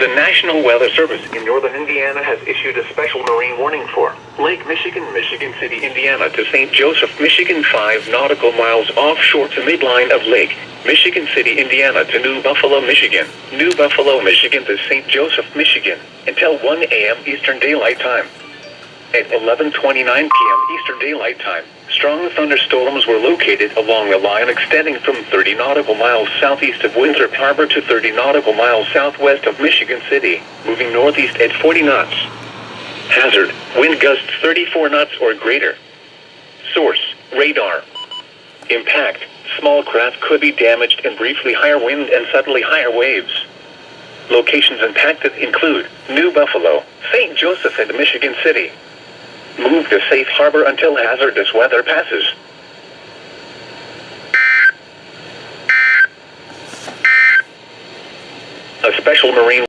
The National Weather Service in northern Indiana has issued a special marine warning for Lake Michigan, Michigan City, Indiana to St. Joseph, Michigan, 5 nautical miles offshore to midline of Lake Michigan City, Indiana to New Buffalo, Michigan. New Buffalo, Michigan to St. Joseph, Michigan until 1 a.m. Eastern Daylight Time. At 11:29 p.m. Eastern Daylight Time, strong thunderstorms were located along the line extending from 30 nautical miles southeast of Winthrop Harbor to 30 nautical miles southwest of Michigan City, moving northeast at 40 knots. Hazard: wind gusts 34 knots or greater. Source: radar. Impact: small craft could be damaged and briefly higher wind and suddenly higher waves. Locations impacted include New Buffalo, St. Joseph, and Michigan City. Move to safe harbor until hazardous weather passes. A special marine